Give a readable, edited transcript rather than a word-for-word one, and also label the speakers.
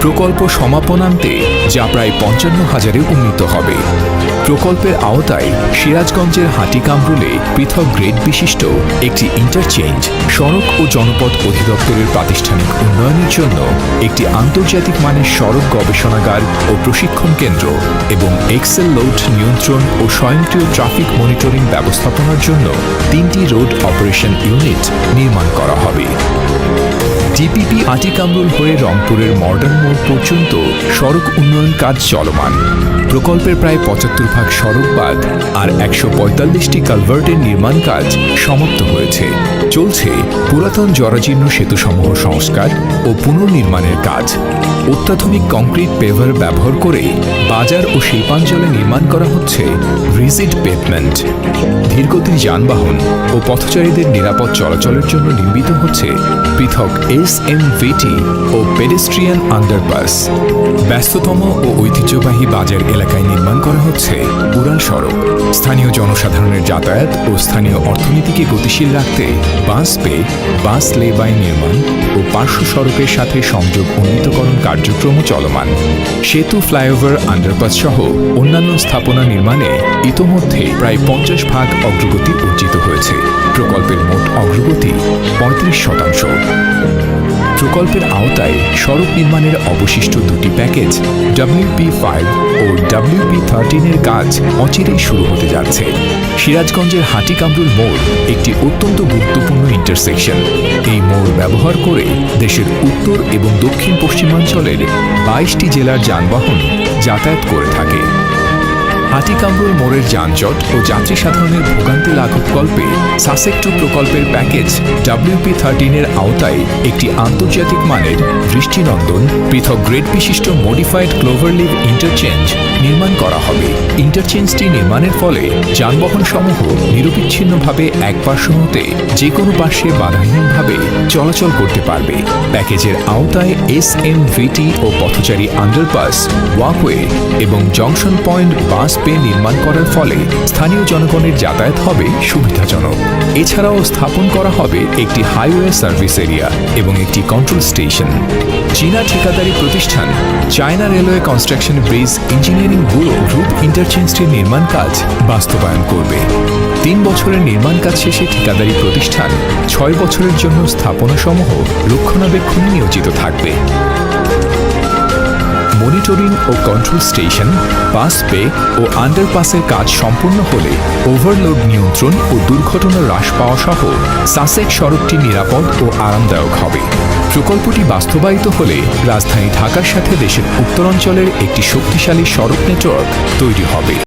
Speaker 1: প্রকল্প সমাপনান্তে যা প্রায় ৫৫,০০০-এ উন্নীত হবে। প্রকল্পের আওতায় সিরাজগঞ্জের হাটিকামরুলে পৃথক গ্রেড বিশিষ্ট একটি ইন্টারচেঞ্জ, সড়ক ও জনপথ অধিদপ্তরের প্রাতিষ্ঠানিক উন্নয়নের জন্য একটি আন্তর্জাতিক মানের সড়ক গবেষণাগার ও প্রশিক্ষণ কেন্দ্র এবং এক্সেল লোড নিয়ন্ত্রণ ও স্বয়ংক্রিয় ট্রাফিক মনিটরিং ব্যবস্থাপনার জন্য ৩টি রোড অপারেশন ইউনিট নির্মাণ করা হবে। ডিপিপি হাটিকামরুল হয়ে রংপুরের মডার্ন মোড় পর্যন্ত সড়ক উন্নয়ন কাজ চলমান। প্রকল্পের প্রায় ৭৫ সড়ক বাঁধ আর ১৪৫টি কালভার্টের নির্মাণ কাজ সমাপ্ত হয়েছে। চলছে পুরাতন জরাজীর্ণ সেতুসমূহ সংস্কার ও পুনর্নির্মাণের কাজ। অত্যাধুনিক কংক্রিট পেভার ব্যবহার করে বাজার ও শিল্পাঞ্চলে নির্মাণ করা হচ্ছে রিজিড পেভমেন্ট। ধীরগতির যানবাহন ও পথচারীদের নিরাপদ চলাচলের জন্য নির্মিত হচ্ছে পৃথক SMVT ও পেডেস্ট্রিয়ান আন্ডারপাস। ব্যস্ততম ও ঐতিহ্যবাহী বাজার এলাকায় নির্মাণ করা হচ্ছে উড়াল সড়ক। স্থানীয় জনসাধারণের যাতায়াত ও স্থানীয় অর্থনীতিকে গতিশীল রাখতে বাস পে, বাস লে বাই নির্মাণ ও পার্শ্ব সড়কের সাথে সংযোগ উন্নীতকরণ কার্যক্রম চলমান। সেতু, ফ্লাইওভার, আন্ডারপাস সহ অন্যান্য স্থাপনা নির্মাণে ইতোমধ্যে প্রায় ৫০% অগ্রগতি অর্জিত হয়েছে। প্রকল্পের মোট অগ্রগতি ৩৫%। প্রকল্পের আওতায় সড়ক নির্মাণের অবশিষ্ট দুটি প্যাকেজ WP5 ও WP13 এর কাজ অচিরেই শুরু হতে যাচ্ছে। সিরাজগঞ্জের হাটিকামরুল মোড় একটি অত্যন্ত গুরুত্বপূর্ণ ইন্টারসেকশন। এই মোড় ব্যবহার করে দেশের উত্তর এবং দক্ষিণ পশ্চিমাঞ্চলের ২২টি জেলার যানবাহন যাতায়াত করে থাকে। হাটিকামরুল মোড়ের যানজট ও যাত্রী সাধারণের ভোগান্তি লাঘবকল্পে সাসেক 2 প্রকল্পের প্যাকেজ WP13 এর আওতায় একটি আন্তর্জাতিক মানের দৃষ্টিনন্দন পৃথক গ্রেড বিশিষ্ট মডিফাইড ক্লোভারলিভ ইন্টারচেঞ্জ নির্মাণ করা হবে। ইন্টারচেঞ্জটি নির্মাণের ফলে যানবাহন সমূহ নিরবিচ্ছিন্নভাবে এক পার্শ্ব হতে যে কোনো পার্শ্বে বাধাহীনভাবে চলাচল করতে পারবে। প্যাকেজের আওতায় SMVT ও পথচারী আন্ডারপাস, ওয়াকওয়ে এবং জংশন পয়েন্ট বাস পে নির্মাণ করার ফলে স্থানীয় জনগণের যাতায়াত হবে সুবিধাজনক। এছাড়াও স্থাপন করা হবে একটি হাইওয়ে সার্ভিস এরিয়া এবং একটি কন্ট্রোল স্টেশন। চীনা ঠিকাদারি প্রতিষ্ঠান China railway construction bridge engineering bureau group ইন্টারচেঞ্জটির নির্মাণ কাজ বাস্তবায়ন করবে। ৩ বছরের নির্মাণ কাজ শেষে ঠিকাদারি প্রতিষ্ঠান ৬ বছরের জন্য স্থাপনাসমূহ রক্ষণাবেক্ষণে নিয়োজিত থাকবে। মনিটরিং ও কন্ট্রোল স্টেশন, বাস পে ও আন্ডারপাসের কাজ সম্পূর্ণ হলে ওভারলোড নিয়ন্ত্রণ ও দুর্ঘটনা হ্রাস পাওয়া সহ সাসেক সড়কটি নিরাপদ ও আরামদায়ক হবে। প্রকল্পটি বাস্তবায়িত হলে রাজধানী ঢাকার সাথে দেশের উত্তরাঞ্চলের একটি শক্তিশালী সড়ক নেটওয়ার্ক তৈরি হবে।